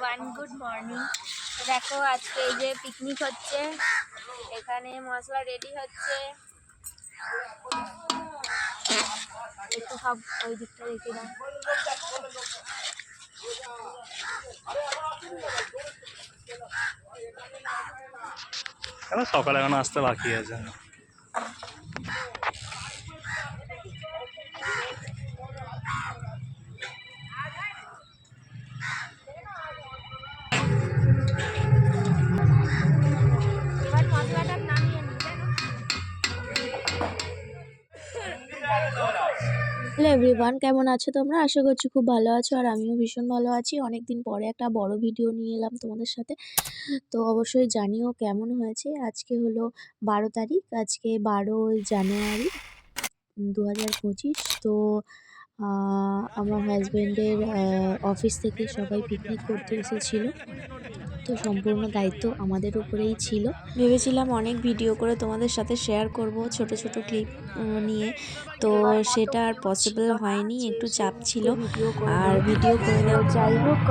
Everyone, good morning. দেখো আজকে এই যে পিকনিক হচ্ছে, এখানে মশলা রেডি হচ্ছে। একটু সব ওই দিকটা রেখে দাও। সকালে এখন আসতে বাকি আছে। এবার মশলাটা নামিয়ে নিই। হ্যালো এভরিওয়ান, কেমন আছো তোমরা? আশা করছি খুব ভালো আছো, আর আমিও ভীষণ ভালো আছি। অনেকদিন পরে একটা বড় ভিডিও নিয়ে এলাম তোমাদের সাথে। তো অবশ্যই জানিও কেমন হয়েছে। আজকে হলো 12 তারিখ, আজকে 12 জানুয়ারি 2025। তো আমার হাজব্যান্ডের অফিস থেকে সবাই পিকনিক করতে এসেছিলো, তো সম্পূর্ণ দায়িত্ব আমাদের উপরেই ছিল। ভেবেছিলাম অনেক ভিডিও করে তোমাদের সাথে শেয়ার করব ছোট ছোট ক্লিপ নিয়ে, তো সেটা আর পসিবল হয়নি, একটু চাপ ছিল আর ভিডিও করে। যাই হোক,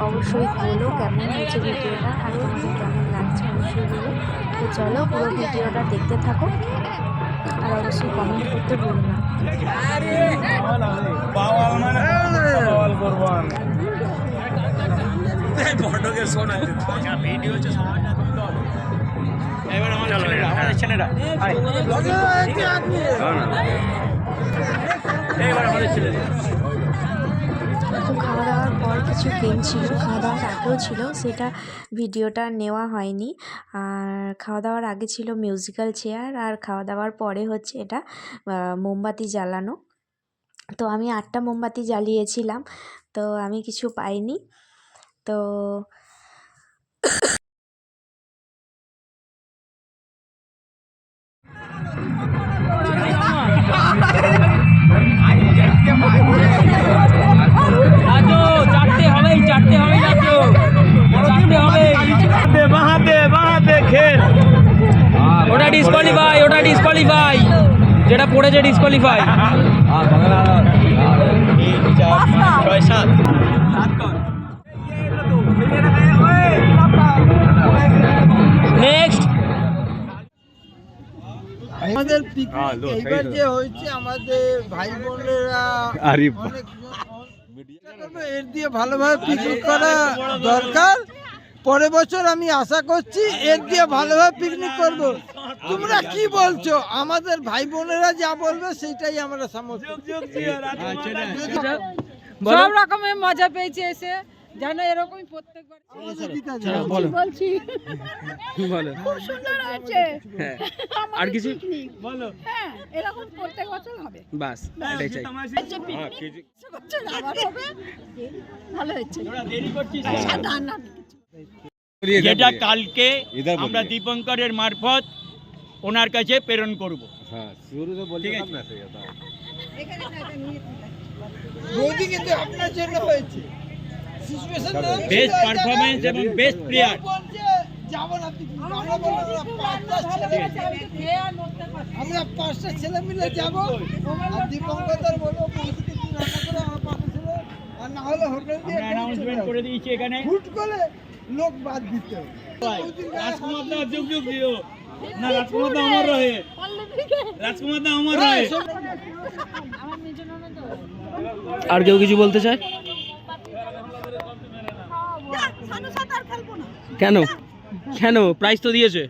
অবশ্যই বলো কেমন হয়েছে ভিডিওটা আর তোমাদের কেমন লাগছে অবশ্যই বলো। তো চলো পুরো ভিডিওটা দেখতে থাকো আর অবশ্যই কমেন্ট করতে ভুলো না। তো খাওয়া দাওয়ার পর কিছু গেম ছিল, খাওয়া দাওয়ার আগেও ছিল, সেটা ভিডিওটা নেওয়া হয়নি। আর খাওয়া দাওয়ার আগে ছিল মিউজিক্যাল চেয়ার, আর খাওয়া দাওয়ার পরে হচ্ছে এটা মোমবাতি জ্বালানো। তো আমি 8টা মোমবাতি জ্বালিয়েছিলাম, তো আমি কিছু পাইনি। তো ওটা ডিসকোয়ালিফাই যেটা পড়েছে ডিসকোয়ালিফাই। নেক্সট আমাদের পিকনিক এইবার যে হয়েছে, আমাদের ভাই বোনেরা অনেক এর দিয়ে ভালোভাবে পিকনিক করা দরকার। পরের বছর আমি আশা করছি এর দিয়ে ভালোভাবে পিকনিক করব। তোমরা কি বলছো? আমাদের ভাই বোনেরা যা বলবে সেটাই আমরা সমর্থন। সব রকমের মজা পেয়েছে এসে, যেন এরকমই প্রত্যেকবার বলছি। খুব সুন্দর হয়েছে। আর কিছু বলো। হ্যাঁ, এরকম প্রত্যেক বছর হবে, বাস এটাই চাই। ভালো হয়েছে। যেটা কালকে আমরা দীপঙ্করের মারফত ওনার কাছে প্রেরণ করব। বৌদি কিন্তু আপনার জন্য হয়েছে বেস্ট পারফরম্যান্স এবং বেস্ট প্লেয়ার। আমরা 5টা ছেলে মিলে যাবো, আর দীপঙ্কর বলবো বৌদিকে কি রান্না করে আমার পাশে ছিল, আর না হলে হোটেল দিয়ে অ্যানাউন্সমেন্ট করে দিয়েছি এখানে, হুট করে লোক বাদ দিতে হবে। রাজকুমার দা যুগ যুগ দিও না, রাজকুমার দা আমার রহে, রাজকুমার দা আমার রহে। আর কেউ কিছু বলতে চায়? কেন কেন প্রাইজ তো দিয়েছে।